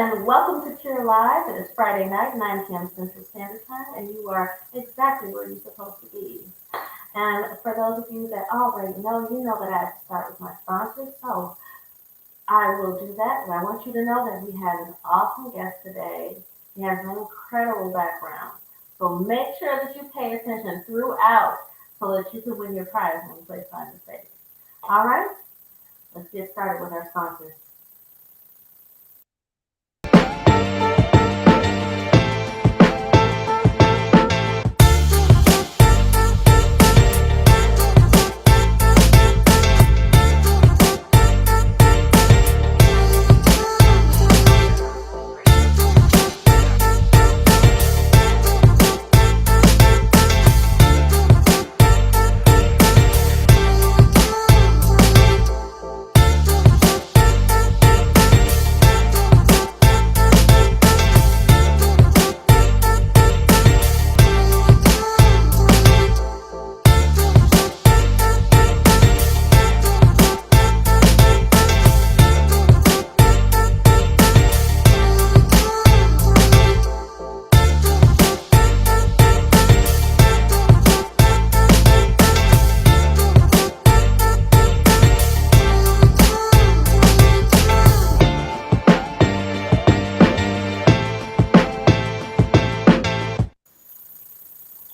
and welcome to Pure Live. It is Friday night, 9 p.m. Central Standard Time, and you are exactly where you're supposed to be. And for those of you that already know, you know that I have to start with my sponsors, so I will do that. And I want you to know that we have an awesome guest today. He has an incredible background. So make sure that you pay attention throughout so that you can win your prize when we play Find the Stage. All right, let's get started with our sponsors.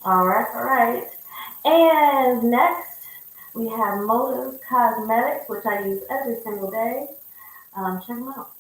All right. And next, we have Motive Cosmetics, which I use every single day. Check them out.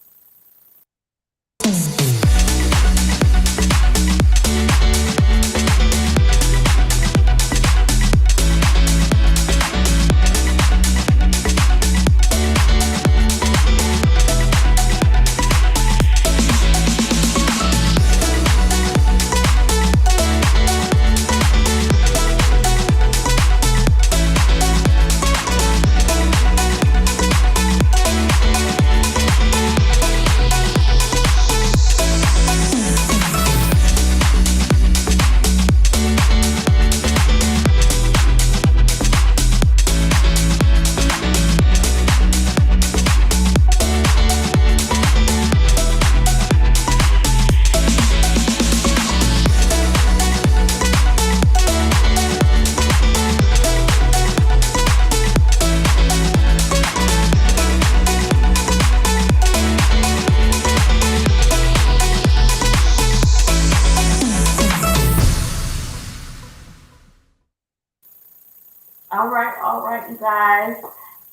All right, you guys.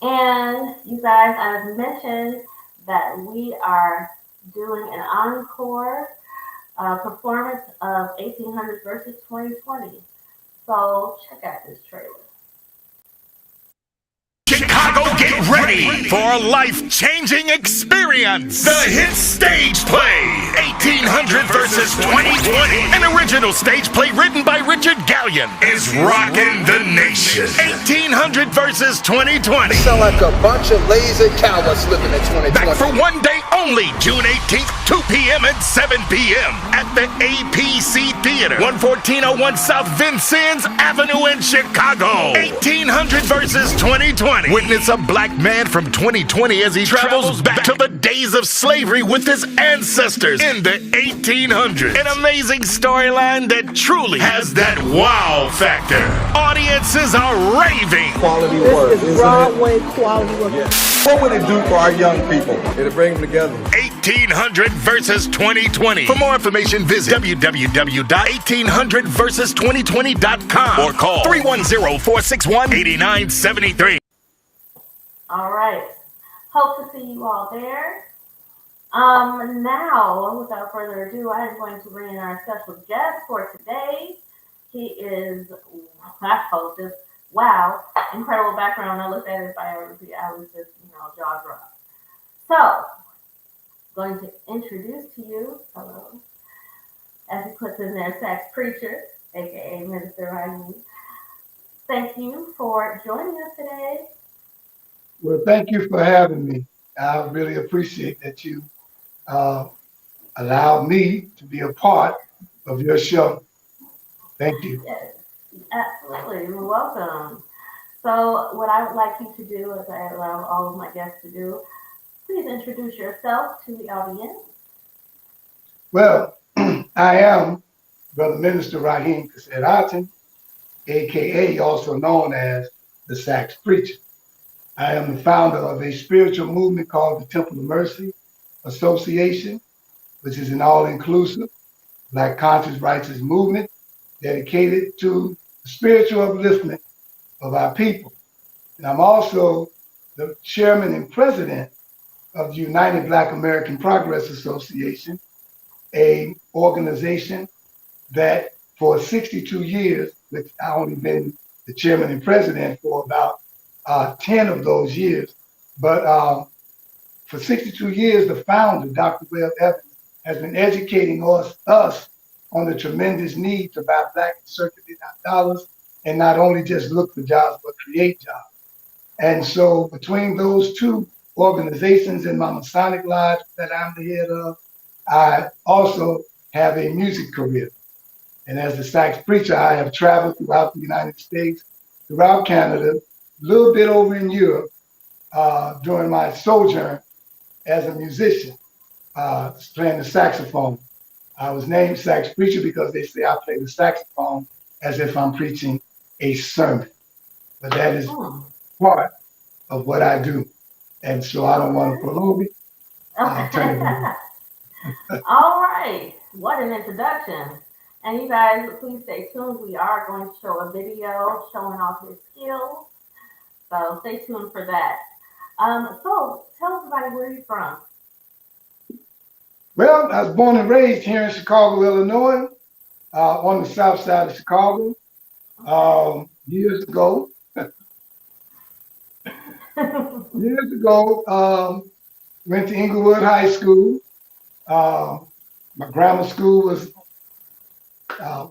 And you guys, I've mentioned that we are doing an encore performance of 1800 versus 2020. So check out this trailer. Chicago, get ready for a life-changing experience. The hit stage play, 1800 versus 2020. An original stage play written by Richard Gallion is rocking the nation. 1800 versus 2020. Sound like a bunch of lazy cowards living in 2020. Back for one day only, June 18th, 2 p.m. and 7 p.m. at the APC Theater, 11401 South Vincennes Avenue in Chicago. 1800 versus 2020. Witness a black man from 2020 as he travels back to the days of slavery with his ancestors in the 1800s. An amazing storyline that truly has that wow factor. Audiences are raving. Quality work. This is Broadway quality work. Yeah. What would it do for our young people? It'll bring them together. 1800 versus 2020. For more information, visit www.1800versus2020.com or call 310-461-8973. All right. Hope to see you all there. Now, without further ado, I am going to bring in our special guest for today. He is, wow, incredible background. I looked at his biography. I was just, jaw dropped. So, going to introduce to you, hello, as he puts in there, Sax Preacher, aka Minister Rahim. Thank you for joining us today. Well, thank you for having me. I really appreciate that you allowed me to be a part of your show. Thank you. Yes, absolutely. You're welcome. So what I would like you to do, as I allow all of my guests to do, please introduce yourself to the audience. Well, I am Brother Minister Rahim Aton, aka also known as the Sax Preacher. I am the founder of a spiritual movement called the Temple of Mercy Association, which is an all-inclusive Black conscious righteous movement dedicated to the spiritual upliftment of our people. And I'm also the chairman and president of the United Black American Progress Association, a organization that for 62 years, which I only been the chairman and president for about 10 of those years, but for 62 years, the founder, Dr. Webb Evans, has been educating us on the tremendous need to buy black and circulate our dollars and not only just look for jobs, but create jobs. And so between those two organizations and my Masonic Lodge that I'm the head of, I also have a music career. And as the sax preacher, I have traveled throughout the United States, throughout Canada, a little bit over in Europe during my sojourn as a musician, playing the saxophone. I was named sax preacher because they say I play the saxophone as if I'm preaching a sermon. But that is part of what I do. And so I don't want to prolong it. I'll turn it over. All right. What an introduction. And you guys, please stay tuned. We are going to show a video showing off his skills. So stay tuned for that. So tell us about where you're from. Well, I was born and raised here in Chicago, Illinois, on the south side of Chicago. Years ago, went to Inglewood High School. My grammar school was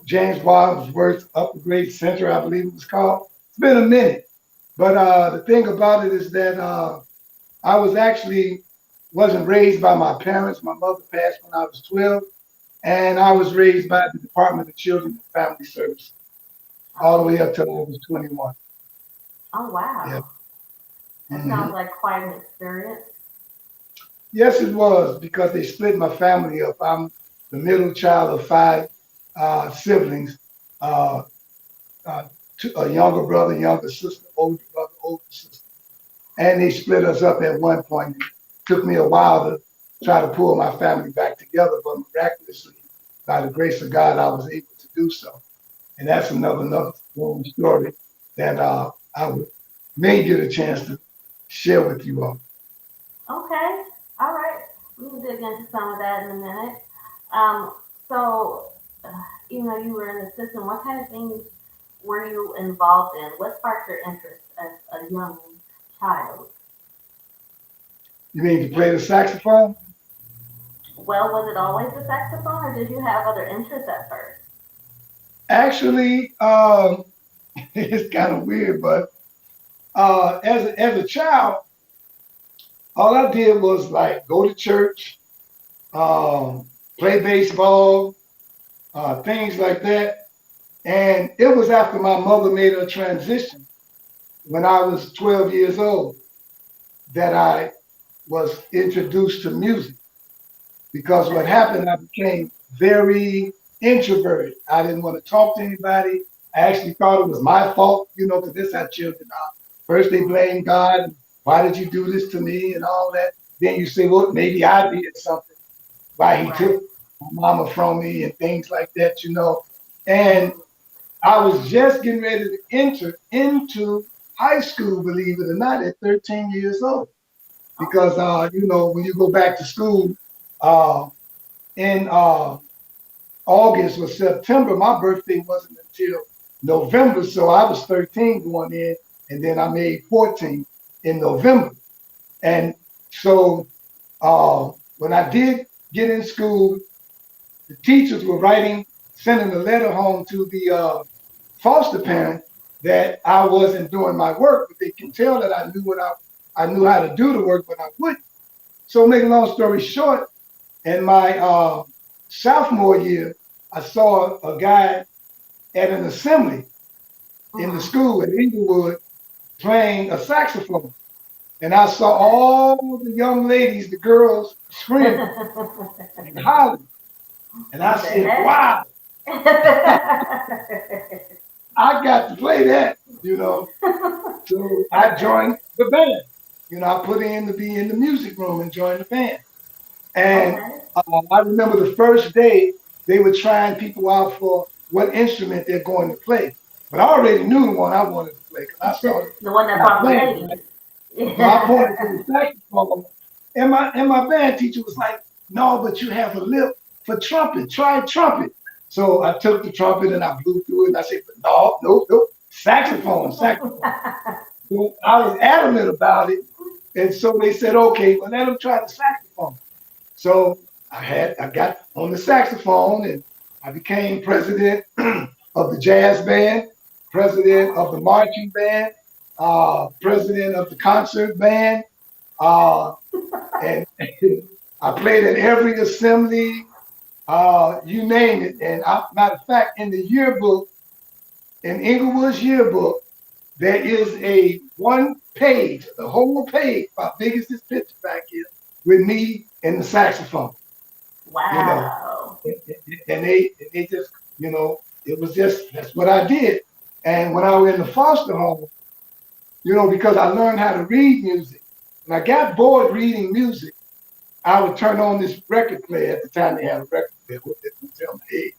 James Wadsworth Upper Grade Center, I believe it was called. It's been a minute. But the thing about it is that I wasn't raised by my parents. My mother passed when I was 12, and I was raised by the Department of Children and Family Services all the way up till I was 21. Oh, wow. Yeah. That sounds like quite an experience. Yes, it was, because they split my family up. I'm the middle child of 5 siblings, a younger brother, younger sister, older brother, older sister. And they split us up at one point. It took me a while to try to pull my family back together, but miraculously, by the grace of God, I was able to do so. And that's another long story that I may get a chance to share with you all. Okay. All right. We can dig into some of that in a minute. So, you were in the system. What kind of things were you involved in? What sparked your interest as a young child? You mean to play the saxophone? Well, was it always the saxophone, or did you have other interests at first? Actually, it's kind of weird, but as a child, all I did was like go to church, play baseball, things like that. And it was after my mother made a transition when I was 12 years old that I was introduced to music. Because what happened, I became very introverted. I didn't want to talk to anybody. I actually thought it was my fault, because this is how children are. First they blame God. Why did you do this to me and all that? Then you say, well, maybe I did something. Why he took my mama from me and things like that, And I was just getting ready to enter into high school, believe it or not, at 13 years old. Because, when you go back to school in August or September, my birthday wasn't until November. So I was 13 going in, and then I made 14 in November. And so when I did get in school, the teachers were sending a letter home to the foster parent that I wasn't doing my work, but they can tell that I knew how to do the work, but I wouldn't. So make a long story short, in my sophomore year, I saw a guy at an assembly in the school at Inglewood playing a saxophone. And I saw all the young ladies, the girls, screaming and hollering. And I said, Hey. wow, I got to play that, you know. So I joined the band. You know, I put in to be in the music room and join the band. And Okay. I remember the first day they were trying people out for what instrument they're going to play. But I already knew the one I wanted to play because I started The one that out brought the playing. ladies. Right? So I Yeah. pointed to the saxophone, and my band teacher was like, "No, but you have a lip for trumpet. Try trumpet." So I took the trumpet and I blew through it, and I said, "But no, nope, nope, saxophone, saxophone." So I was adamant about it, and so they said, "Okay, well let them try the saxophone." So I got on the saxophone, and I became president of the jazz band, president of the marching band, president of the concert band, and I played at every assembly, you name it. And matter of fact, in the yearbook, in Inglewood's yearbook, there is a one page, the whole page, about big as this picture back here, with me and the saxophone. You know, Wow. and they just, you know, it was just that's what I did. And when I was in the foster home, you know, because I learned how to read music, and I got bored reading music, I would turn on this record player. At the time, they had a record player. What they would tell my age,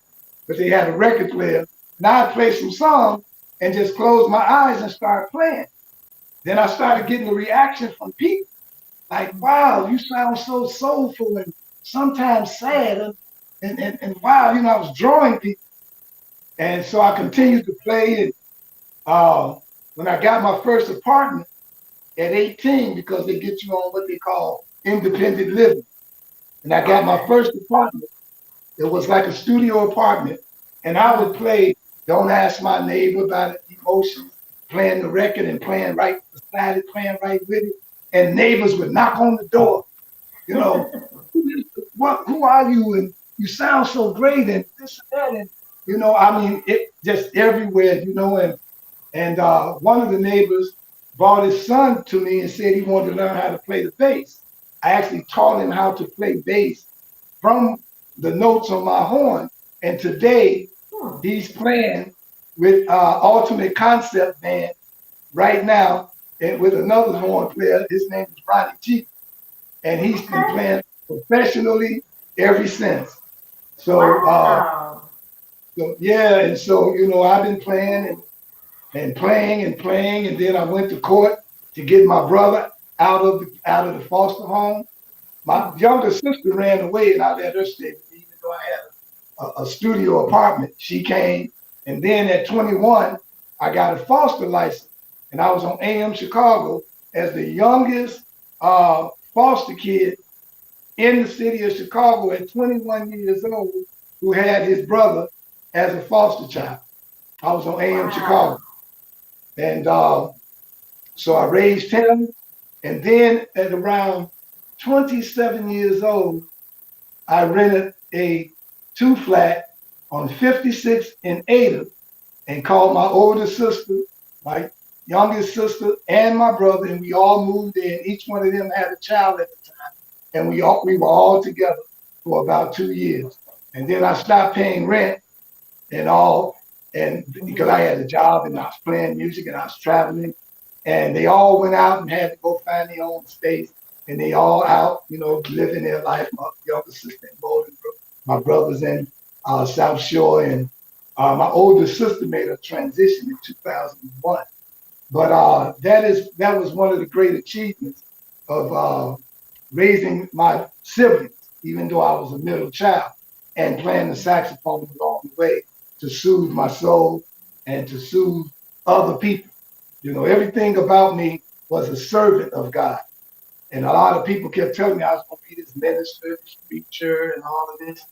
but they had a record player, and I'd play some songs and just close my eyes and start playing. Then I started getting a reaction from people like, "Wow, you sound so soulful and sometimes sad." And wow, you know, I was drawing people. And so I continued to play. And when I got my first apartment at 18, because they get you on what they call independent living, and I got my Okay. first apartment, it was like a studio apartment. And I would play Don't Ask My Neighbor about Emotions, playing the record and playing right beside it, playing right with it. And neighbors would knock on the door, you know, who are you? And you sound so great, and this and that. And, you know, I mean, it just everywhere, you know. And one of the neighbors brought his son to me and said he wanted to learn how to play the bass. I actually taught him how to play bass from the notes on my horn. And today Hmm. he's playing with Ultimate Concept Band right now, and with another horn player. His name is Ronnie G, and he's been Okay. playing professionally ever since. So, Wow. so yeah, and so you know I've been playing and playing and playing, and then I went to court to get my brother out of the foster home. My Hmm. younger sister ran away, and I let her stay with me, even though I had a studio apartment. She came, and then at 21, I got a foster license, and I was on AM Chicago as the youngest foster kid in the city of Chicago at 21 years old who had his brother as a foster child. I was on AM Wow. Chicago. And so I raised him. And then at around 27 years old, I rented a two flat on 56 and Ada and called my older sister, my youngest sister, and my brother, and we all moved in. Each one of them had a child at the time, and we were all together for about 2 years. And then I stopped paying rent and all, and because I Mhm. had a job and I was playing music and I was traveling, and they all went out and had to go find their own space, and they all out, you know, living their life. My younger sister in Bolingbrook, my brothers in South Shore, and my older sister made a transition in 2001. But that was one of the great achievements of raising my siblings, even though I was a middle child, and playing the saxophone along the way to soothe my soul and to soothe other people. You know, everything about me was a servant of God. And a lot of people kept telling me I was going to be this minister, this preacher, and all of this.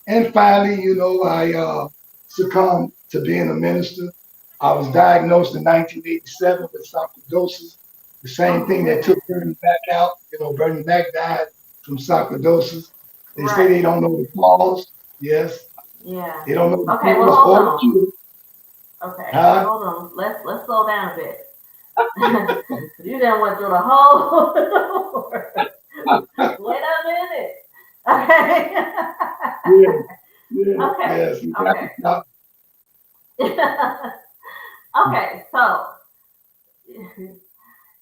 And finally, you know, I succumbed to being a minister. I was diagnosed in 1987 with sarcoidosis, the same Oh thing that goodness. took Bernie Mac out. You know, Bernie Mac died from sarcoidosis. They say they Right. don't know the cause. Yes, Yeah. they don't know the Okay. Well, cause hold or the on. cure. Okay. Huh? Hold on. Let's slow down a bit. You done went through the whole. Wait a minute. Okay. Yeah, yeah, Okay. yes. You got to Okay. stop. Okay. So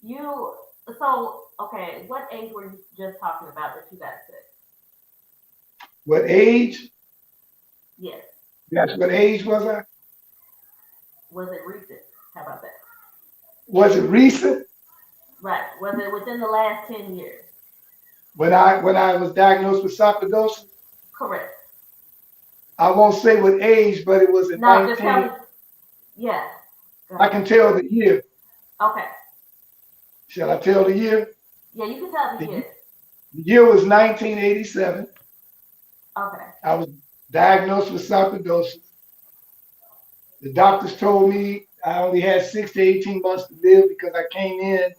you. So okay. What age were you just talking about that you got sick? What age? Yes. That's what age was I? Was it recent? How about that? Was it recent? Right. Was it within the last 10 years? When I was diagnosed with sarcoidosis? Correct. I won't say what age, but it was in No, just tell 19. me. Yeah. Go I ahead. can tell the year. Okay. Shall I tell the year? Yeah, you can tell The, the year. the year was 1987. Okay. I was diagnosed with sarcoidosis. The doctors told me I only had 6 to 18 months to live because I came in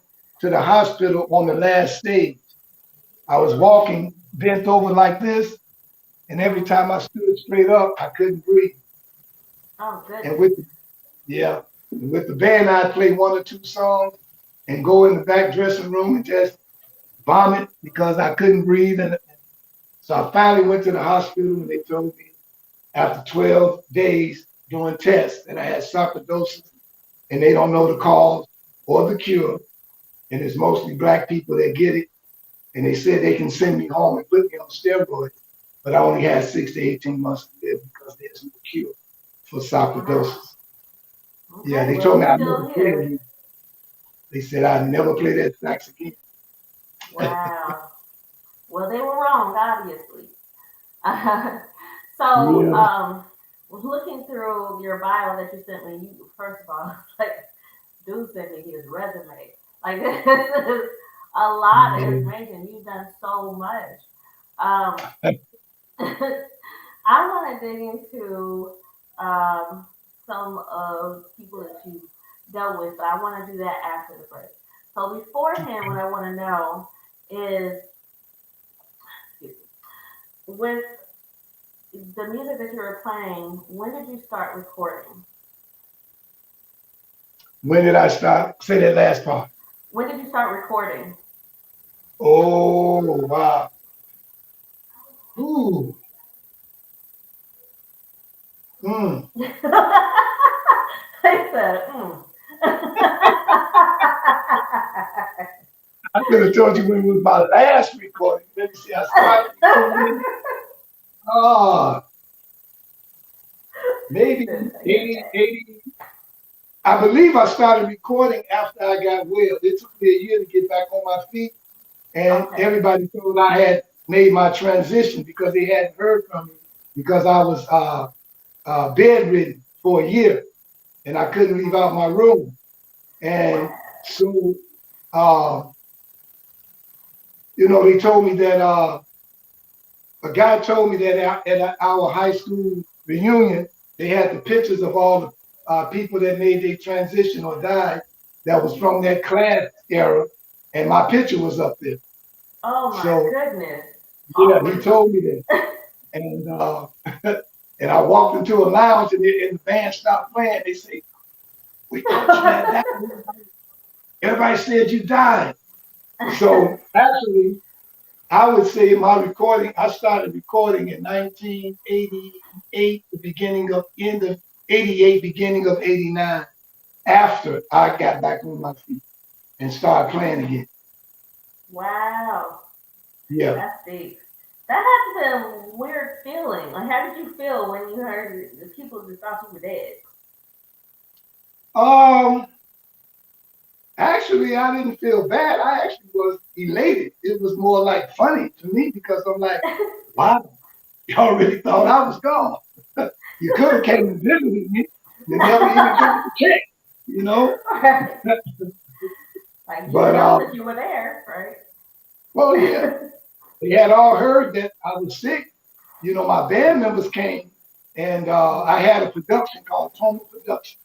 to the hospital on the last stage. I was walking bent over like this, and every Mm-hmm. time I stood straight up, I couldn't breathe. Oh And goodness. with yeah, and with the band, I'd play 1 or 2 songs and go in the back dressing room and just vomit because I couldn't breathe. And so I finally went to the hospital, and they told me after 12 days doing tests that I had sarcoidosis, and they don't know the cause or the cure, and it's mostly black people that get it. And they said they can send me home and put me on steroids, but I only had 6 to 18 months to live because there's no cure for Wow. sarcoidosis. Yeah, Okay. they Well, told me you're I'd never still play here. again. They said I'd never play that sax again. Wow. Well, they were wrong, obviously. Uh, so, Yeah, looking through your bio that you sent me, you first of all, like, dude sent me his resume. Like, this is a lot of yeah. information. You've done so much. Um, I want to dig into um, some of people that you dealt with, but I want to do that after the break. So beforehand, what I want to know is, with the music that you were playing, when did you start recording? When did I start? Say that last part. When did you start recording? Oh, wow. Ooh. Mm. I said, I could have told you when it was my last recording. Let me see. I started recording. Ah, maybe I get 80, that. 80. I believe I started recording after I got well. It took me a year to get back on my feet, and Okay. everybody thought I had made my transition because they hadn't heard from me because I was bedridden for a year and I couldn't leave out my room. And Wow. so, uh, they told me that a guy told me that at our high school reunion, they had the pictures of all the people that made their transition or died that was from that class era, and my picture was up there. Oh my So goodness. yeah, All he right. told me that, and and I walked into a lounge and the band stopped playing. They say, "We thought you had died. Everybody said you died." So actually, I would say my recording, I started recording in 1988, the beginning of end of 88, beginning of 89, after I got back on my feet and started playing again. Wow. Yeah. That's deep. That had to be a weird feeling. Like, how did you feel when you heard the people just thought you were dead? Um, Actually, I didn't feel bad. I actually was elated. It was more like funny to me because I'm like, wow, y'all really thought I was gone. You could have came and visited me. You never even got to check, you know? Right. Like, you But know that you were there, well, yeah, right? they had all heard that I was sick. My band members came, and I had a production called Tonal Production.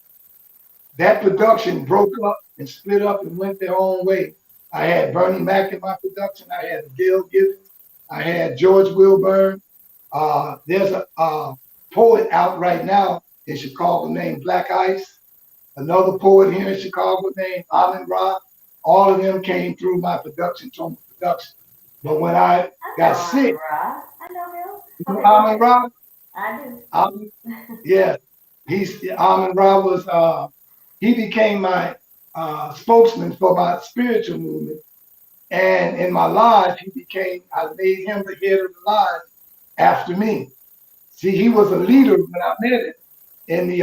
That production broke up and split up and went their own way. I had Bernie Mac in my production. I had Gail Gibbons. I had George Wilburn. There's a poet out right now in Chicago named Black Ice. Another poet here in Chicago named Amin Ra. All of them came through my production, Tonal Production. But when I I got know I'm sick, right. know him. You know Okay, go Amin ahead. Ra? I do. Yeah, Amin Ra was he became my spokesman for my spiritual movement, and in my lodge I made him the head of the lodge after me. See, he was a leader when I met him in the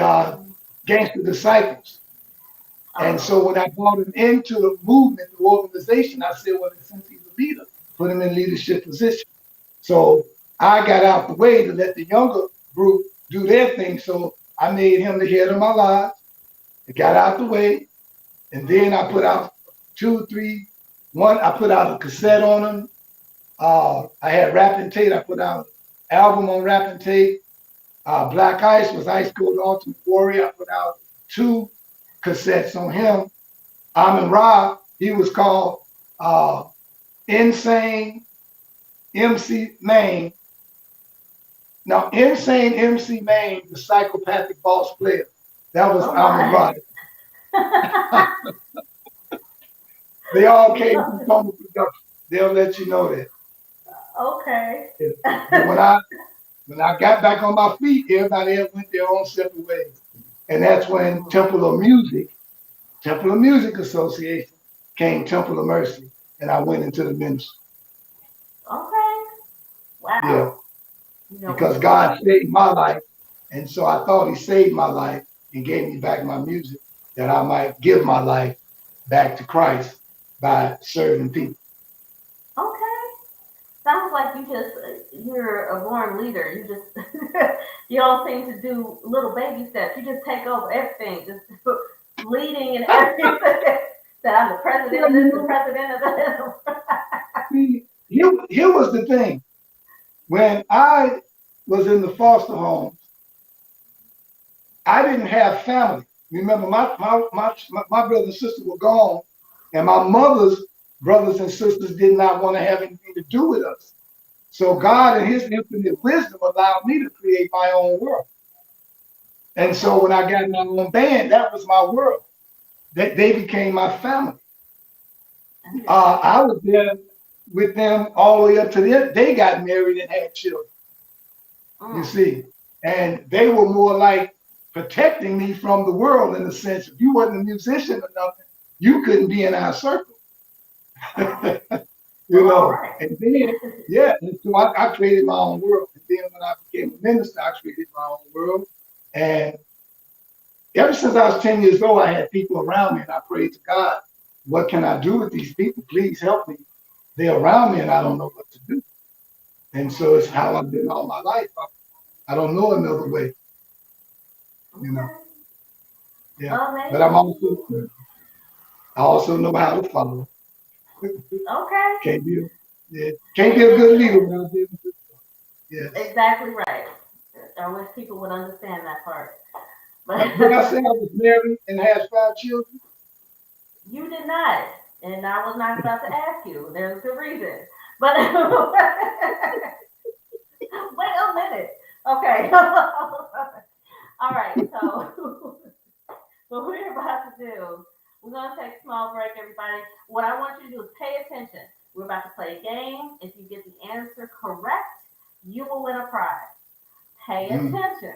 Gangster Disciples, and Oh, so when I brought him into the movement, the organization, I said, well, since he's a leader, put him in leadership position. So I got out the way to let the younger group do their thing. So I made him the head of my lodge. It got out the way, and then I put out I put out a cassette on him. I had rapping tape. I put out an album on rapping tape. Black Ice was Ice Cold Ultimate Warrior. I put out 2 cassettes on him. Amin Ra, he was called Insane MC Main. Now, Insane MC Main, the psychopathic boss player, that was oh Amin my. Ra. They all came from Tony Production. They'll let you know that. Okay. Yeah. But when I got back on my feet, everybody else went their own separate ways. And that's when Temple of Music Association came Temple of Mercy, and I went into the ministry. Okay. Yeah, Wow. You know, because God saved my life, and so I thought He saved my life and gave me back my music that I might give my life back to Christ by serving people. okay. Sounds like you're a born leader. You just, you don't seem to do little baby steps. You just take over everything, just leading and everything. That I'm the president of this, the president of that. See, here was the thing. When I was in the foster homes, I didn't have family. Remember, my brother and sister were gone, and my mother's brothers and sisters did not want to have anything to do with us. So God, in His infinite wisdom, allowed me to create my own world. And so when I got my own band, that was my world. They became my family. I was there with them all the way up to they got married and had children. You see, and they were more like protecting me from the world in a sense. If you wasn't a musician or nothing, you couldn't be in our circle. You know, Right. and then, yeah, and so I created my own world. And then when I became a minister, I created my own world. And ever since I was 10 years old, I had people around me, and I prayed to God, what can I do with these people? Please help me. They're around me, and I don't know what to do. And so it's how I've been all my life. I don't know another way, you know. Yeah, but I also know how to follow. Okay. Can't be a good leader without being a good follower. Yes. Exactly right. I wish people would understand that part. But Did I say I was married and had 5 children? you did not, and I was not about to ask you. There's a good reason. But wait a minute. Okay. All right. So what we're about to do, we're going to take a small break, everybody. What I want you to do is pay attention. We're about to play a game. If you get the answer correct, you will win a prize. Pay attention.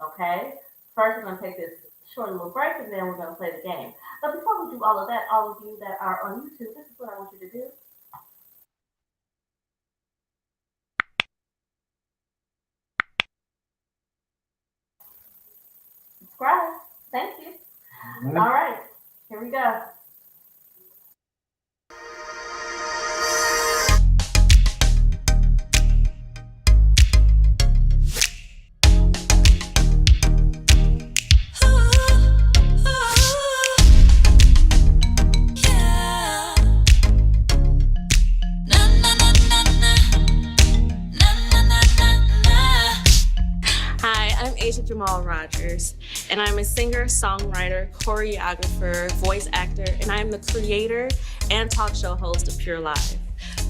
Okay? First, we're going to take this short little break, and then we're going to play the game. But before we do all of that, all of you that are on YouTube, this is what I want you to do. Subscribe. Thank you. All right. Here we go. Jamal Rogers, and I'm a singer, songwriter, choreographer, voice actor, and I'm the creator and talk show host of P.U.R.E. Live.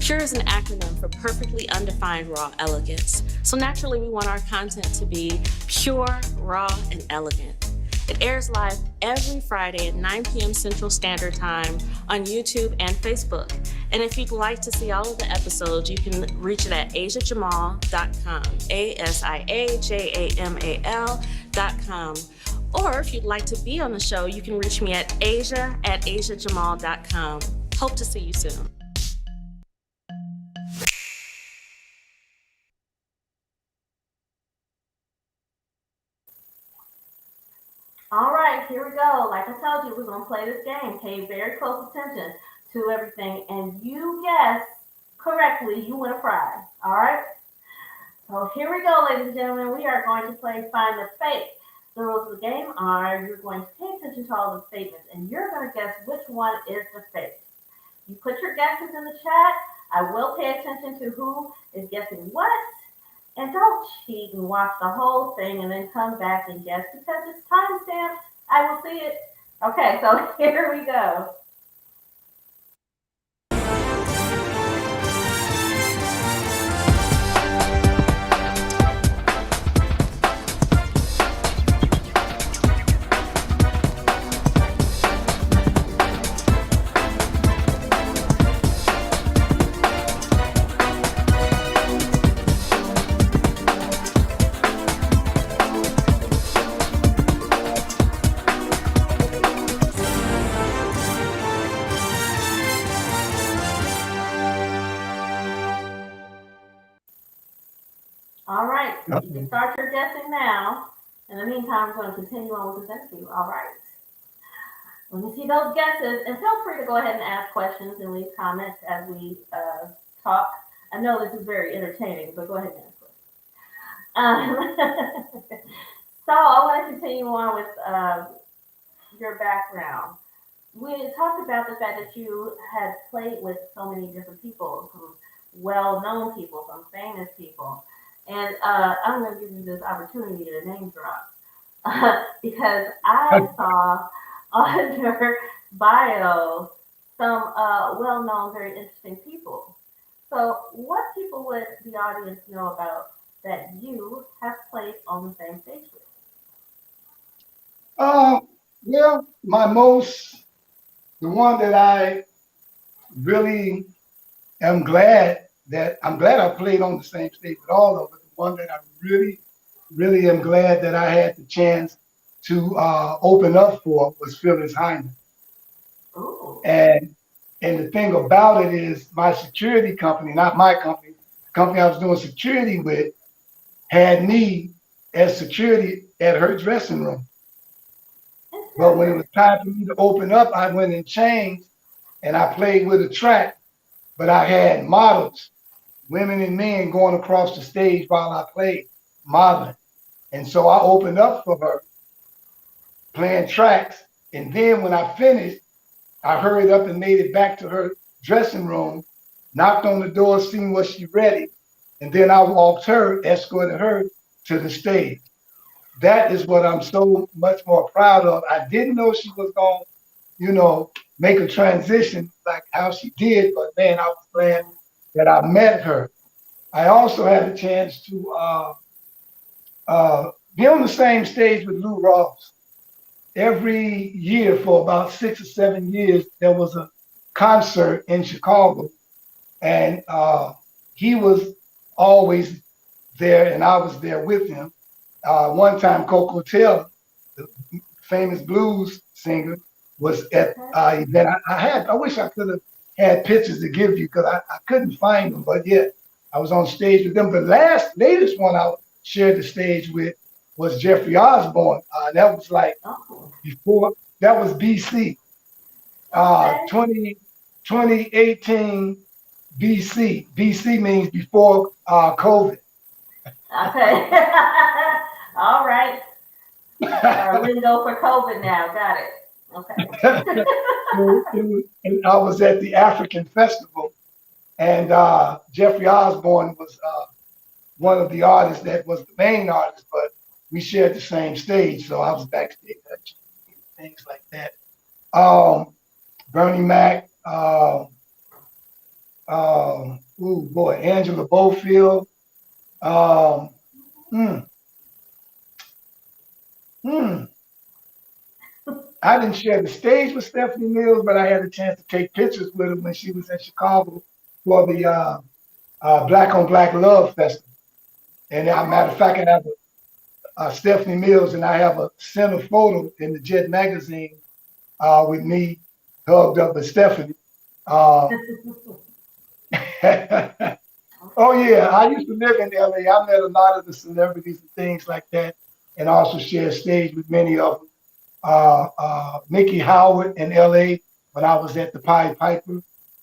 P.U.R.E. is an acronym for Perfectly Undefined Raw Elegance. So naturally, we want our content to be pure, raw, and elegant. It airs live every Friday at 9 p.m. Central Standard Time on YouTube and Facebook. And if you'd like to see all of the episodes, you can reach it at asiajamal.com, ASIAJAMAL.com. Or if you'd like to be on the show, you can reach me at asia@asiajamal.com. Hope to see you soon. All right, here we go. Like I told you, we're going to play this game. Pay very close attention to everything. And you guess correctly, you win a prize. All right? So here we go, ladies and gentlemen. We are going to play Find the Fake. The rules of the game are you're going to pay attention to all the statements, and you're going to guess which one is the fake. You put your guesses in the chat. I will pay attention to who is guessing what. And don't cheat and watch the whole thing and then come back and guess because it's timestamped. I will see it. Okay, so here we go. All right, you can start your guessing now. In the meantime, I'm going to continue on with this interview. All right. Let me see those guesses, and feel free to go ahead and ask questions and leave comments as we talk. I know this is very entertaining, but go ahead and ask questions. So I want to continue on with your background. We talked about the fact that you had played with so many different people, some well-known people, some famous people. And I'm going to give you this opportunity to name drop because I saw on your bio some well-known, very interesting people. So what people would the audience know about that you have played on the same stage with? Well, the one that I really am glad I played on the same stage with all of it. The one that I really, really am glad that I had the chance to open up for was Phyllis Hyman. Ooh. And the thing about it is my security company, not my company, the company I was doing security with, had me as security at her dressing room. But when it was time for me to open up, I went and changed and I played with a track, but I had models, women and men going across the stage while I played modeling. And so I opened up for her playing tracks. And then when I finished, I hurried up and made it back to her dressing room, knocked on the door, seen was she ready. And then I escorted her to the stage. That is what I'm so much more proud of. I didn't know she was going to, make a transition like how she did, but man, I was glad that I met her. I also had a chance to be on the same stage with Lou Rawls. Every year for about 6 or 7 years, there was a concert in Chicago, and he was always there, and I was there with him. One time, Coco Taylor, the famous blues singer, was at event. I wish I could have had pictures to give you because I couldn't find them, but yeah, I was on stage with them. The latest one I shared the stage with was Jeffrey Osborne. That was like before, that was BC, 2018 BC. BC means before COVID. Okay. All right. Our lingo for COVID now. Got it. Okay. And I was at the African Festival, and Jeffrey Osborne was one of the artists that was the main artist, but we shared the same stage, so I was backstage, things like that. Bernie Mac, Angela Bofield. I didn't share the stage with Stephanie Mills, but I had a chance to take pictures with her when she was in Chicago for the Black on Black Love Festival. And as a matter of fact, I have Stephanie Mills, and I have a center photo in the Jet magazine with me hugged up with Stephanie. Oh yeah, I used to live in LA. I met a lot of the celebrities and things like that, and also shared stage with many of them. Mickey Howard in LA when I was at the Pied Piper.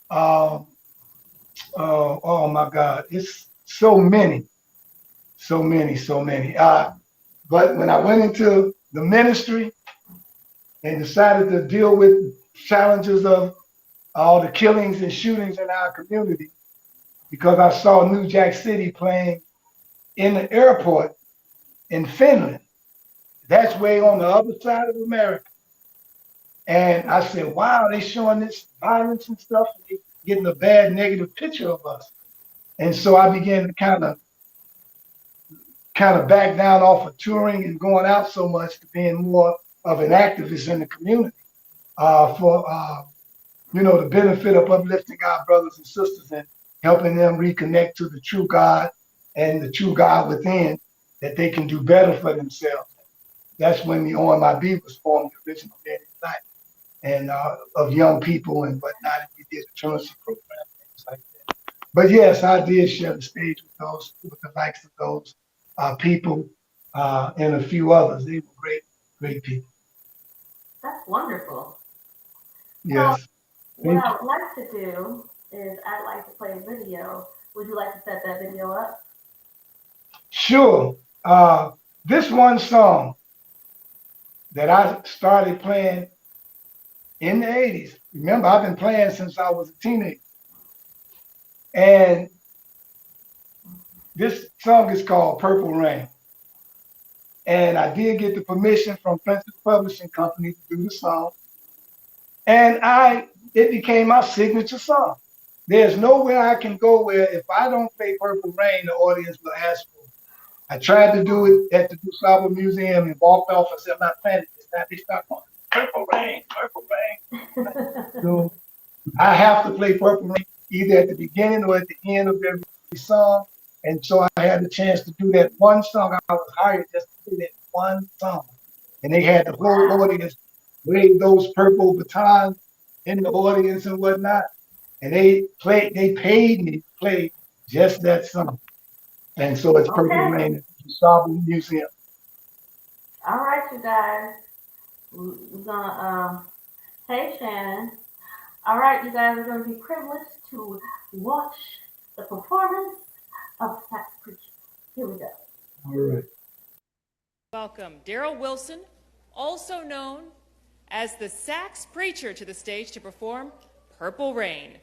Oh my God, it's so many. But when I went into the ministry and decided to deal with challenges of all the killings and shootings in our community, because I saw New Jack City playing in the airport in Finland. That's way on the other side of America. And I said, wow, they showing this violence and stuff, and they getting a bad negative picture of us. And so I began to kind of back down off of touring and going out so much to being more of an activist in the community for the benefit of uplifting our brothers and sisters and helping them reconnect to the true God and the true God within, that they can do better for themselves. That's when the OMIB was formed, the original Day and Night, and of young people and whatnot. And we did a truancy program, things like that. But yes, I did share the stage with the likes of those people and a few others. They were great people. That's wonderful. Yes. What I would like to do is I'd like to play a video. Would you like to set that video up? Sure. This one song that I started playing in the 80s. Remember, I've been playing since I was a teenager. And this song is called Purple Rain. And I did get the permission from Princess Publishing Company to do the song. And it became my signature song. There's nowhere I can go where if I don't play Purple Rain, the audience will ask for it. I tried to do it at the DuSable Museum and walked off and said, I'm not playing it this time. They stopped going, Purple Rain, Purple Rain. So I have to play Purple Rain either at the beginning or at the end of every song. And so I had the chance to do that one song. I was hired just to do that one song. And they had the whole audience wave those purple batons in the audience and whatnot. And they paid me to play just that song. And so it's Purple Rain at the DuSable Museum. All right, you guys. We're gonna hey Shannon. All right, you guys are gonna be privileged to watch the performance of Sax Preacher. Here we go. All right. Welcome Daryl Wilson, also known as the Sax Preacher, to the stage to perform Purple Rain.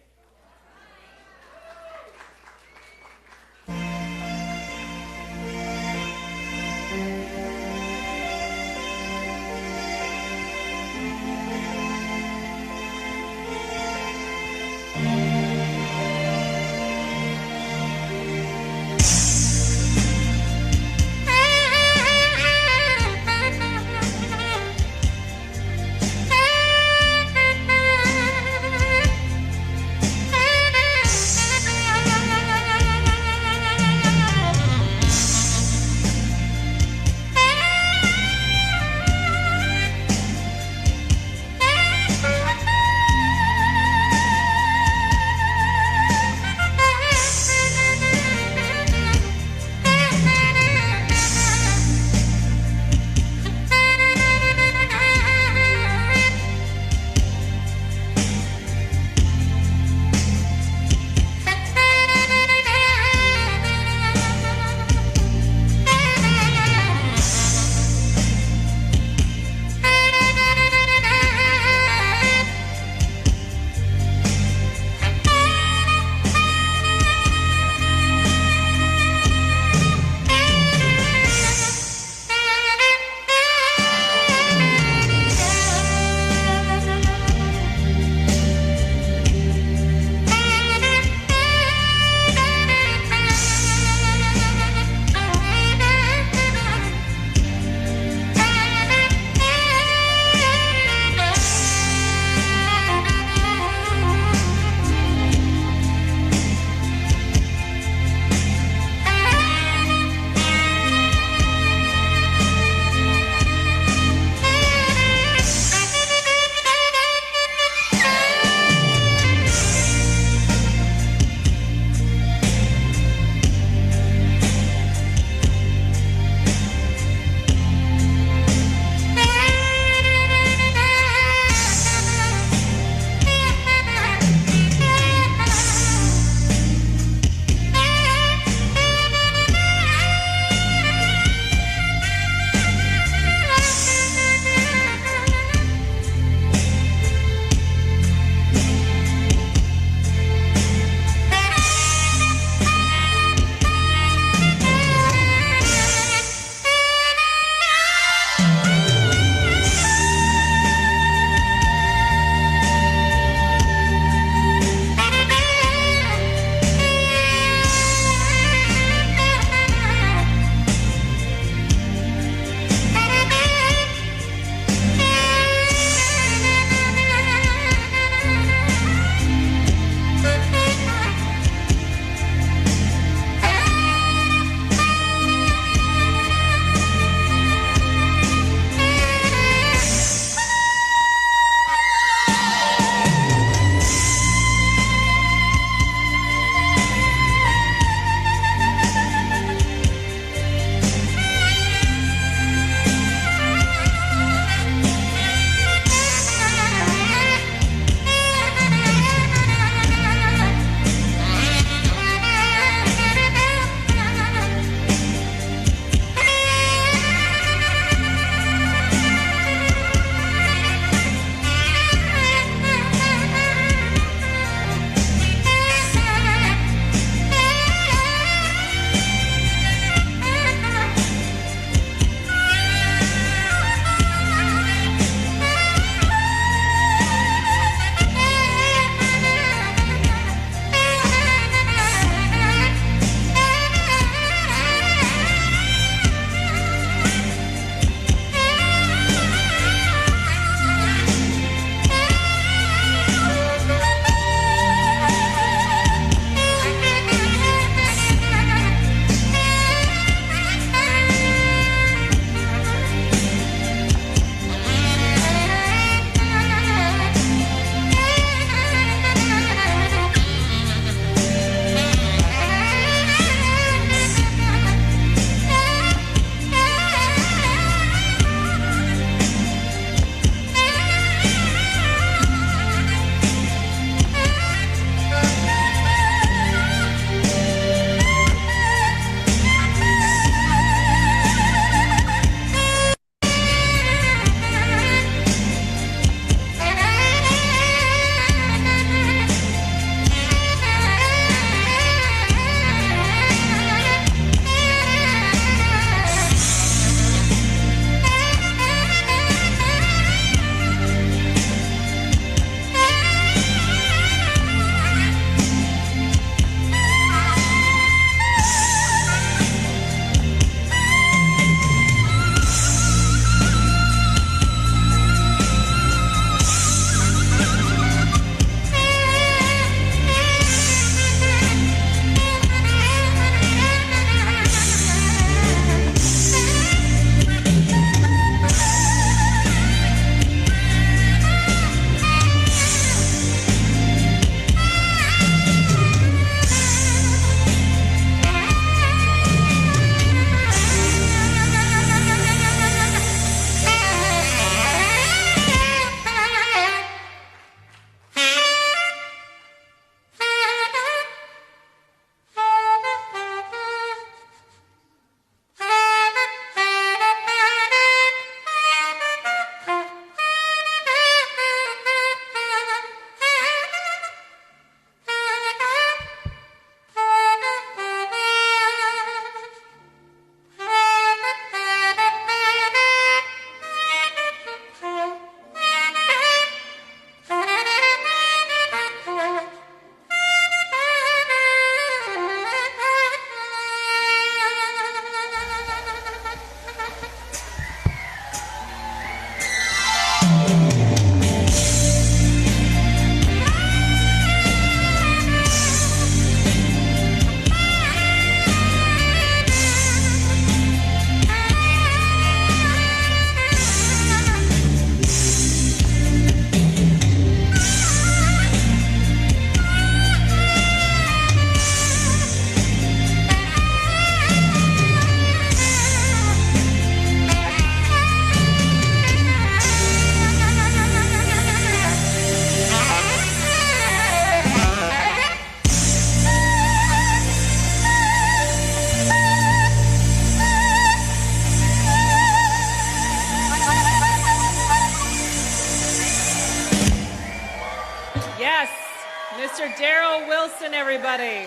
Mr. Daryl Wilson, everybody.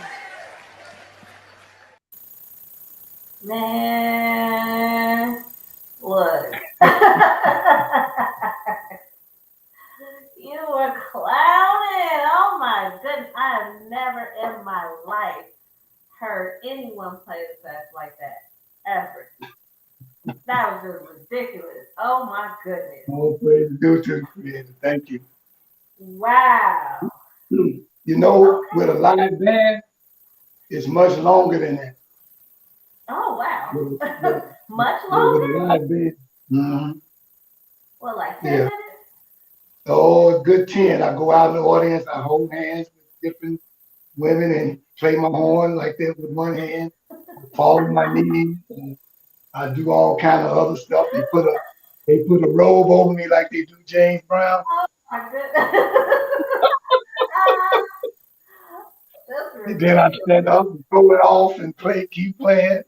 Man, look. You were clowning. Oh my goodness. I have never in my life heard anyone play the sax like that. Ever. That was just ridiculous. Oh my goodness. All praise is due to the Creator. Thank you. Wow. You know, with a live band, it's much longer than that. Oh wow. With Much a longer? live band. Mhm. Well, like 10 Yeah. minutes? Oh, a good 10. I go out in the audience, I hold hands with different women and play my horn like that with one hand, fall on my knees, and I do all kind of other stuff. They put a robe over me like they do James Brown. Oh my goodness. Ah, that's And then I ridiculous. stand up and throw it off and keep playing.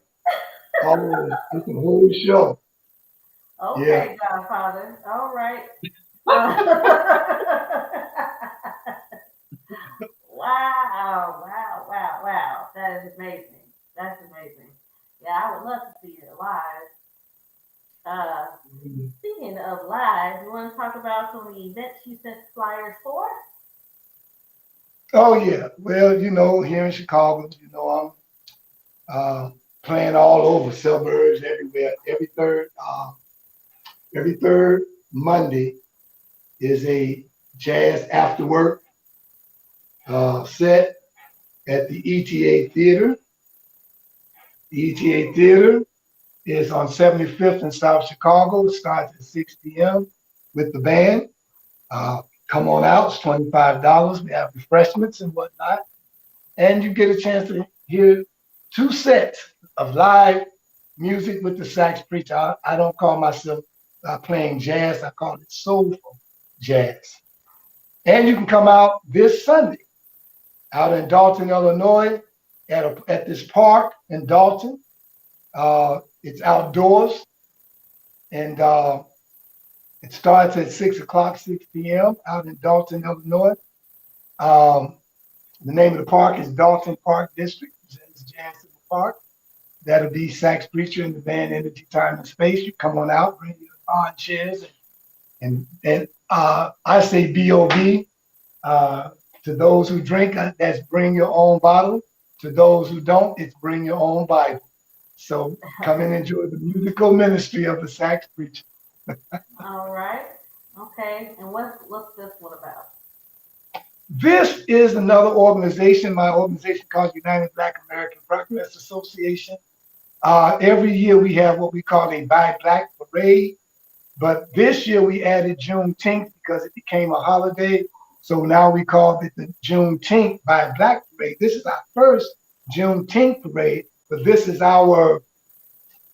Oh, it's a whole show. Yeah. Okay, Godfather. All right. Wow, wow, wow, wow. That is amazing. That's amazing. Yeah, I would love to see it live. Speaking of live, you want to talk about some of the events you sent flyers for? Oh yeah. Well, here in Chicago, I'm playing all over suburbs everywhere. Every third Monday is a jazz after work set at the ETA Theater. The ETA Theater is on 75th in South Chicago. It starts at 6 p.m. with the band. Come on out, it's $25. We have refreshments and whatnot. And you get a chance to hear 2 sets of live music with the sax preacher. I don't call myself playing jazz, I call it soulful jazz. And you can come out this Sunday out in Dalton, Illinois, at this park in Dalton. It's outdoors, and it starts at 6 o'clock, 6 p.m. out in Dalton, Illinois. The name of the park is Dalton Park District. It's Jazz in the Park. That'll be Sax Preacher and the band Energy, Time, and Space. You come on out, bring your lawn chairs, and I say B.O.B. To those who drink, that's bring your own bottle. To those who don't, it's bring your own Bible. So come and enjoy the musical ministry of the Sax Preacher. All right. Okay. And what's this one about? This is another organization, my organization called United Black American Progress Association. Every year we have what we call a Buy Black Parade, but this year we added Juneteenth because it became a holiday. So now we call it the Juneteenth Buy Black Parade. This is our first Juneteenth parade, but this is our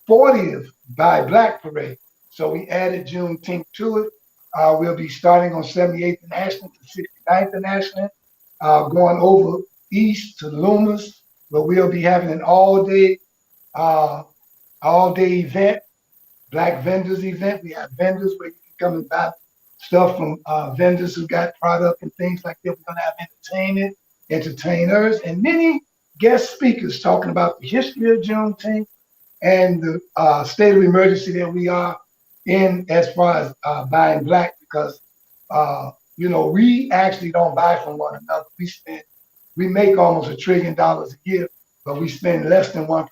40th Buy Black Parade. So we added Juneteenth to it. We'll be starting on 78th and Ashland to 69th and Ashland, going over east to Loomis, where we'll be having an all-day event, Black vendors event. We have vendors where you can come and buy stuff from vendors who got product and things like that. We're going to have entertainment, entertainers, and many guest speakers talking about the history of Juneteenth and the state of emergency that we are in as far as buying black, because we actually don't buy from one another. We make almost $1 trillion a year, but we spend less than 1%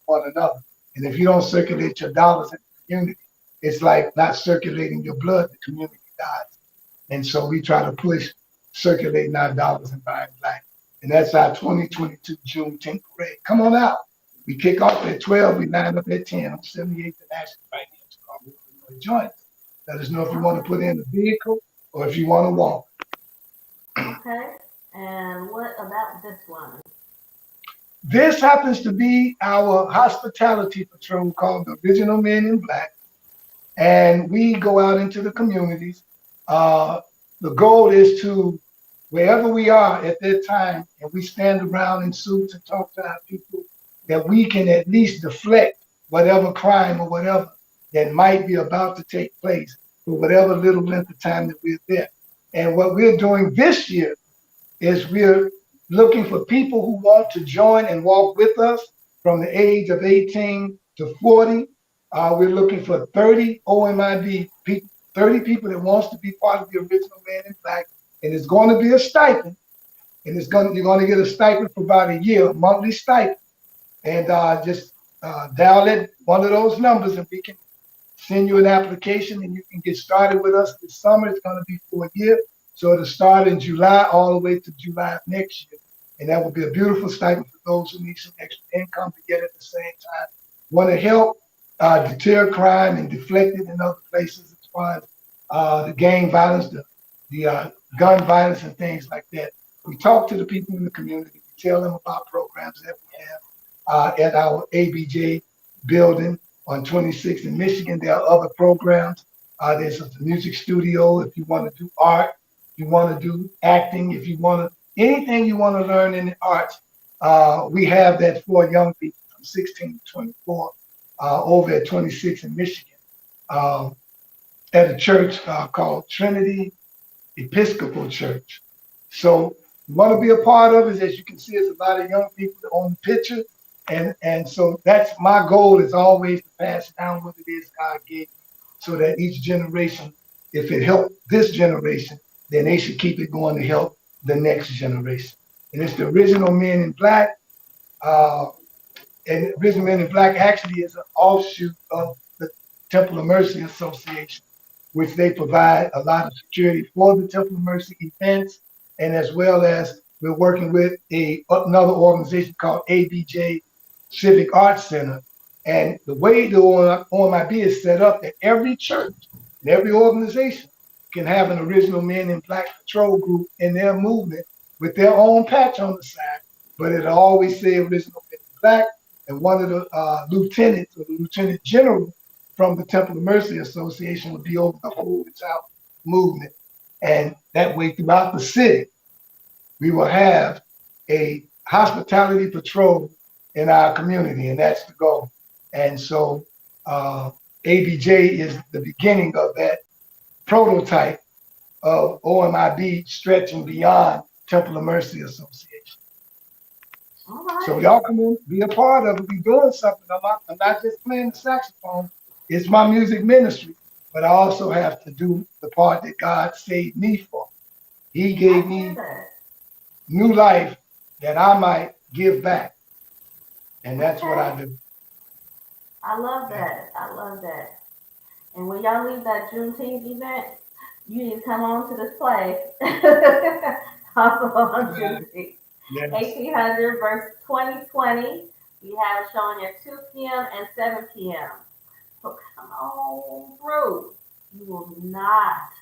for one another. And if you don't circulate your dollars in the community, it's like not circulating your blood. The community dies. And so we try to push circulating our dollars and buying black. And that's our 2022 Juneteenth parade. Come on out. We kick off at 12. We line up at 10 on 78th and Ashland right here in Chicago. Join us. Let us know if you want to put in a vehicle or if you want to walk. Okay. And what about this one? This happens to be our hospitality patrol called the Original Men in Black. And we go out into the communities. The goal is to, wherever we are at that time, and we stand around in suits and talk to our people, that we can at least deflect whatever crime or whatever that might be about to take place for whatever little length of time that we're there. And what we're doing this year is we're looking for people who want to join and walk with us from the age of 18 to 40. We're looking for 30 OMIB people, 30 people that wants to be part of the original Man in Black, and it's going to be a stipend, and you're going to get a stipend for about a year, a monthly stipend, and just dial in one of those numbers, and we can send you an application, and you can get started with us this summer. It's going to be for a year, so it'll start in July all the way to July of next year, and that will be a beautiful stipend for those who need some extra income to get at the same time. Want to help deter crime and deflect it in other places as far as the gang violence, the gun violence and things like that. We talk to the people in the community. We tell them about programs that we have at our ABJ building on 26th in Michigan. There are other programs. There's a music studio if you want to do art, if you want to do acting, if you want to, anything you want to learn in the arts. We have that for young people from 16 to 24 over at 26 in Michigan at a church called Trinity Episcopal Church. So you want to be a part of it. As you can see, there's a lot of young people on the picture. And so that's my goal, is always to pass down what it is God gave me, so that each generation, if it helped this generation, then they should keep it going to help the next generation. And it's the original Men in Black. And Original Men in Black actually is an offshoot of the Temple of Mercy Association, which they provide a lot of security for the Temple of Mercy events, and as well as we're working with another organization called ABJ Civic Arts Center. And the way the OMIB is set up, that every church and every organization can have an Original Men in Black patrol group in their movement with their own patch on the side, but it'll always say Original Men in Black. And one of the lieutenants or the lieutenant general from the Temple of Mercy Association would be over the whole entire movement. And that way, throughout the city, we will have a hospitality patrol in our community, and that's the goal. And so ABJ is the beginning of that prototype of OMIB stretching beyond Temple of Mercy Association. All right. So y'all come in, be a part of it. We're doing something. I'm not just playing the saxophone. It's my music ministry, but I also have to do the part that God saved me for. He gave me new life that I might give back. And that's what I do. I love that. I love that. And when y'all leave that Juneteenth event, you need to come on to this play. Also on Juneteenth. Yes. 1800 versus 2020. We have it showing at 2 p.m. and 7 p.m. So come on through. You will not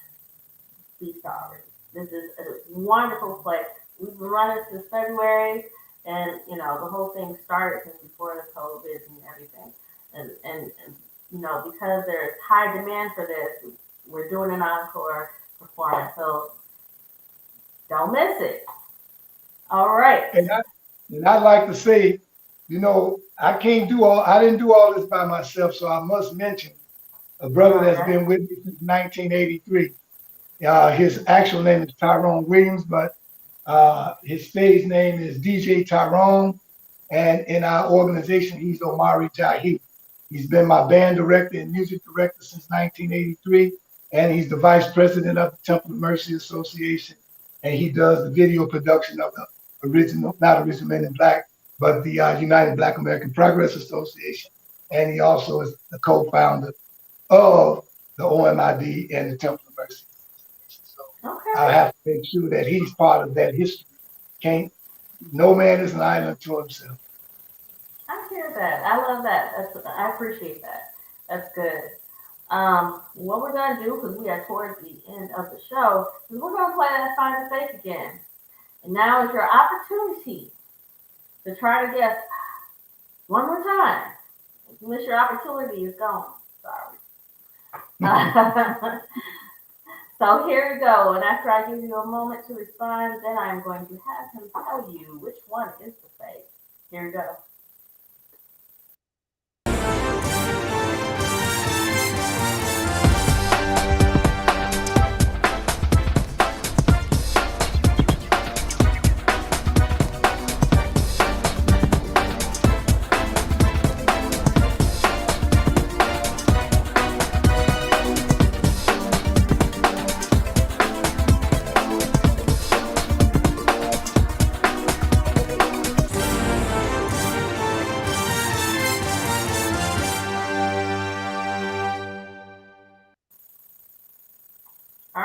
be sorry. This is a wonderful play. We've been running since February, and the whole thing started since before the COVID and everything. And because there's high demand for this, we're doing an encore performance. So don't miss it. All right. And I'd like to say, I didn't do all this by myself, so I must mention a brother that's been with me since 1983. His actual name is Tyrone Williams, but his stage name is DJ Tyrone. And in our organization, he's Omari Jahi. He's been my band director and music director since 1983. And he's the vice president of the Temple of Mercy Association. And he does the video production of the not Original Men in Black, but the United Black American Progress Association. And he also is the co-founder of the OMIB and the Temple of Mercy. So I have to make sure that he's part of that history. No man is an island to himself. I hear that. I love that. I appreciate that. That's good. What we're going to do, because we are towards the end of the show, is we're going to play that Find the Faith again. And now is your opportunity to try to guess one more time. If you miss your opportunity, it's gone. Sorry. So here we go. And after I give you a moment to respond, then I'm going to have him tell you which one is the faith. Here we go.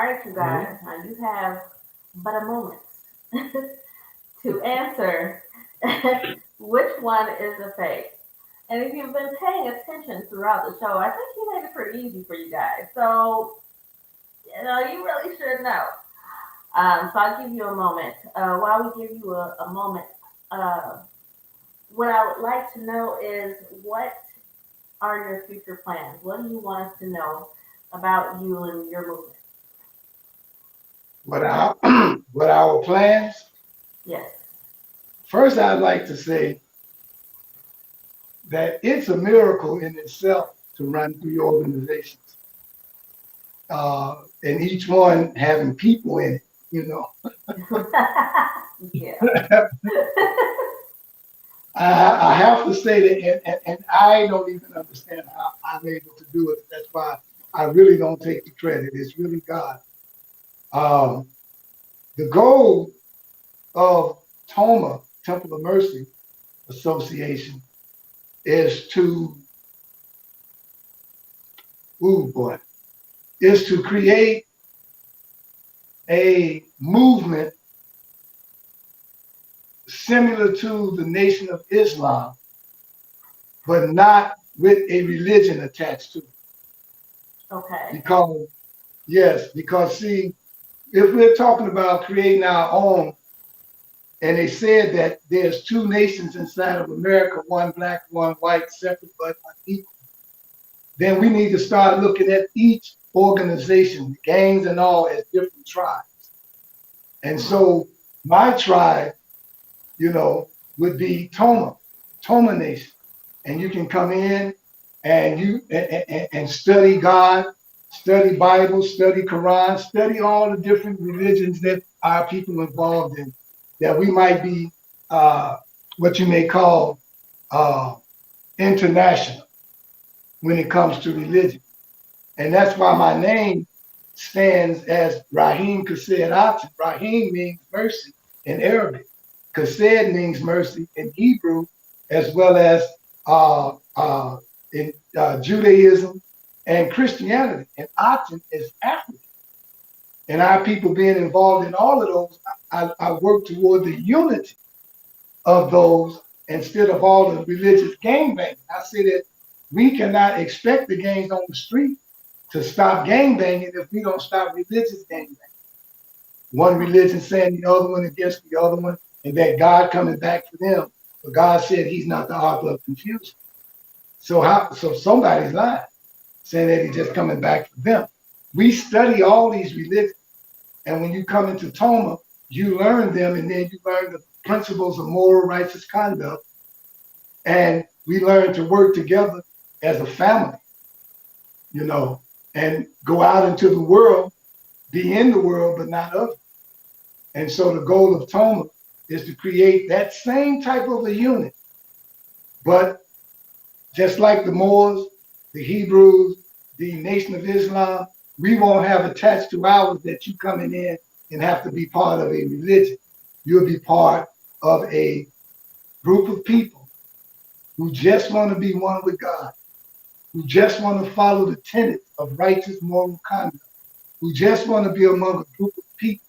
right, you guys. Now you have but a moment to answer which one is a fake. And if you've been paying attention throughout the show, I think he made it pretty easy for you guys. So, you really should know. So I'll give you a moment. While we give you a moment, uh, what I would like to know is what are your future plans? What do you want us to know about you and your movement? What our what our plans? Yes. First, I'd like to say that it's a miracle in itself to run 3 organizations, and each one having people in it. You know, Yeah. I have to say that, and I don't even understand how I'm able to do it. That's why I really don't take the credit. It's really God. Um, the goal of TOMA, Temple of Mercy Association, is to, ooh boy, is to create a movement similar to the Nation of Islam, but not with a religion attached to it. Okay. Because, yes, because see, if we're talking about creating our own, and they said that there's 2 nations inside of America, one black, one white, separate but unequal, then we need to start looking at each organization, the gangs and all, as different tribes. And so my tribe, would be Toma Nation. And you can come in and and study God, study Bible, study Quran, study all the different religions that our people involved in, that we might be what you may call uh, international when it comes to religion. And that's why my name stands as Rahim Kased Aton. Rahim means mercy in Arabic. Kased means mercy in Hebrew, as well as in Judaism and Christianity. And Aton is African. And our people being involved in all of those, I work toward the unity of those instead of all the religious gangbanging. I say that we cannot expect the gangs on the street to stop gangbanging if we don't stop religious gangbanging. One religion saying the other one against the other one, and that God coming back for them. But God said he's not the author of confusion. So somebody's lying, saying that he's just coming back for them. We study all these religions, and when you come into Toma, you learn them, and then you learn the principles of moral righteous conduct, and we learn to work together as a family, and go out into the world, be in the world, but not of it. And so the goal of Toma is to create that same type of a unit, but just like the Moors, the Hebrews, the Nation of Islam, we won't have attached to ours that you coming in and have to be part of a religion. You'll be part of a group of people who just want to be one with God, who just want to follow the tenets of righteous moral conduct, who just want to be among a group of people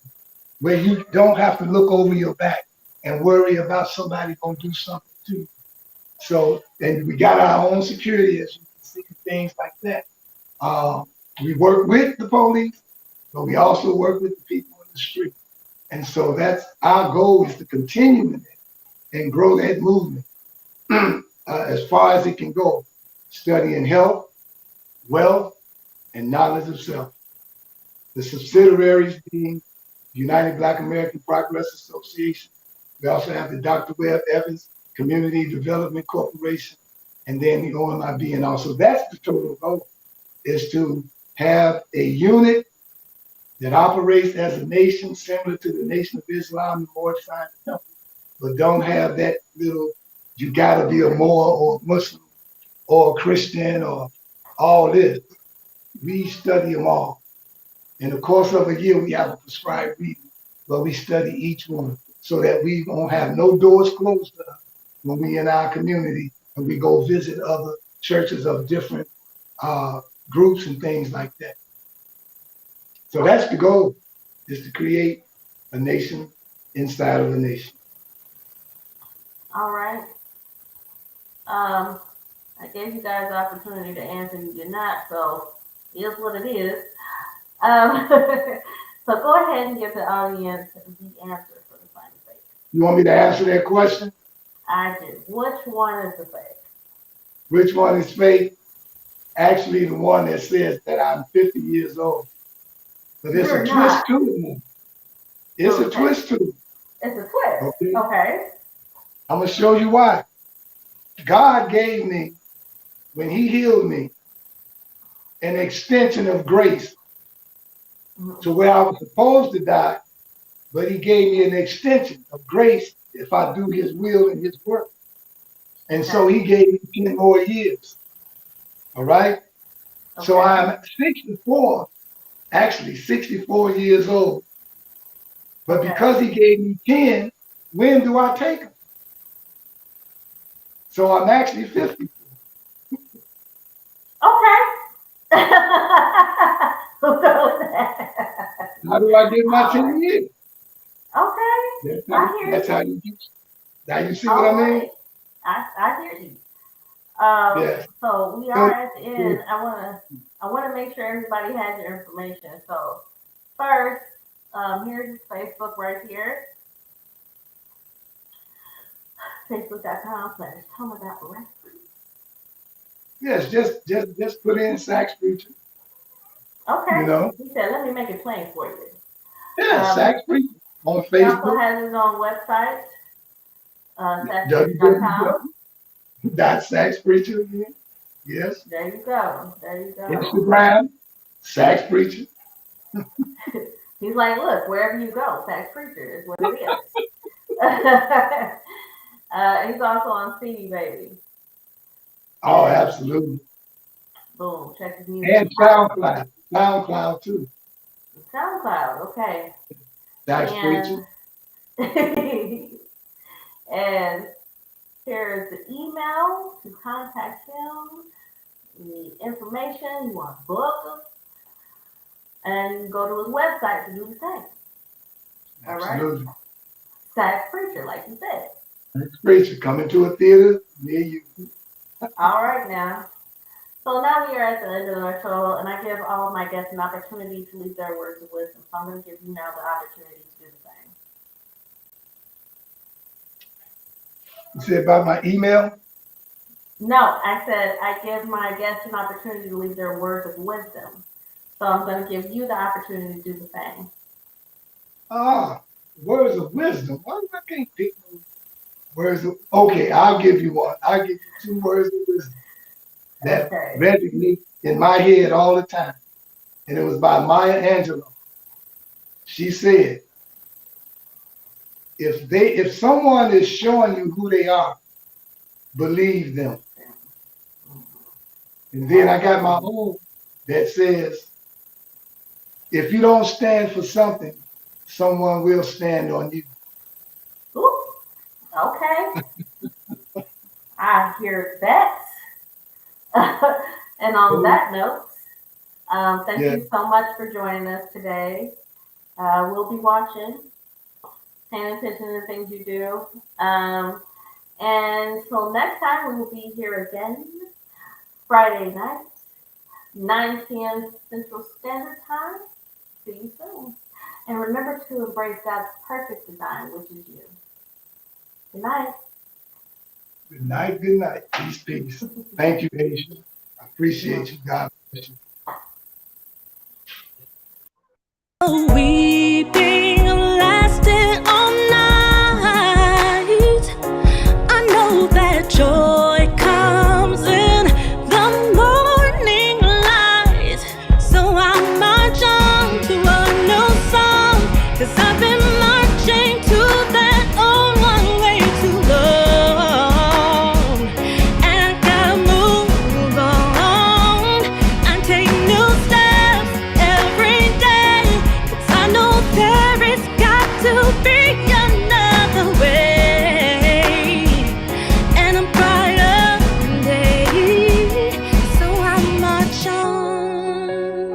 where you don't have to look over your back and worry about somebody going to do something to you. So, and we got our own security, as you can see, things like that. We work with the police, but we also work with the people in the street. And so that's our goal, is to continue with it and grow that movement as far as it can go, studying health, wealth, and knowledge of self. The subsidiaries being the United Black American Progress Association. We also have the Dr. Webb Evans Community Development Corporation, and then the OMIB. And also that's the total goal, is to have a unit that operates as a nation similar to the Nation of Islam, the Moorish Science Temple, but don't have that little, you gotta be a Moor or a Muslim or a Christian or all this. We study them all. In the course of a year, we have a prescribed reading, but we study each one so that we won't have no doors closed to us when we in our community and we go visit other churches of different groups and things like that. So that's the goal, is to create a nation inside of a nation. All right. I gave you guys the opportunity to answer. You did not, so here's what it is. Um, so go ahead and give the audience the answer for the sign of faith. You want me to answer that question? I do. Which one is the faith? Which one is faith? Actually, the one that says that I'm 50 years old. But there's You're a not. twist to it, man. It's a Okay. twist to it. It's a twist. Okay. Okay. I'm going to show you why. God gave me, when he healed me, an extension of grace to where I was supposed to die, but he gave me an extension of grace if I do his will and his work. And so he gave me 10 more years. All right? Okay. So I'm 64, actually 64 years old. But Okay. because he gave me 10, when do I take them? So I'm actually 50. Okay. We'll go with that. How do I get my 10 years? Okay. I hear That's you. how you do. Now you see All what I mean? right. I hear you. Yes. So we are at the end. I wanna make sure everybody has your information. So first, here's Facebook right here. Facebook.com/Toma.Rapper. Yes, just put in sax preacher. Okay. You know? He said, let me make it plain for you. Yeah, sax preacher on He also Facebook. has his own website, saxpreacher.com. Sax preacher again. Yes. There you go. There you go. Instagram, sax preacher. He's like, look, wherever you go, sax preacher is what it is. He's also on CD Baby. Oh, absolutely. Boom, check his music. And SoundCloud. SoundCloud too. SoundCloud, okay. Sax preacher. And here's the email to contact him. You need information, you want a book, and you can go to his website to do the same. All right? Absolutely. Sax Preacher, like you said. Sax preacher coming to a theater near you. All right now. So now we are at the end of our show, and I give all of my guests an opportunity to leave their words of wisdom. So I'm going to give you now the opportunity to do the same. You said about my email? No, I said I give my guests an opportunity to leave their words of wisdom. So I'm going to give you the opportunity to do the same. Words of wisdom. Why I can't pick no words of? Okay, I'll give you one. I'll give you 2 words of wisdom that resonate in my head all the time. And it was by Maya Angelou. She said, if someone is showing you who they are, believe them. And then I got my own that says, if you don't stand for something, someone will stand on you. Ooh, okay. I hear that. And on that note, thank you so much for joining us today. We'll be watching, paying attention to the things you do. And until next time, we will be here again Friday night, 9 p.m. Central Standard Time. See you soon. And remember to embrace God's perfect design, which is you. Good night. Good night, good night. Peace, peace. Thank you, Asia. I appreciate you. God bless you.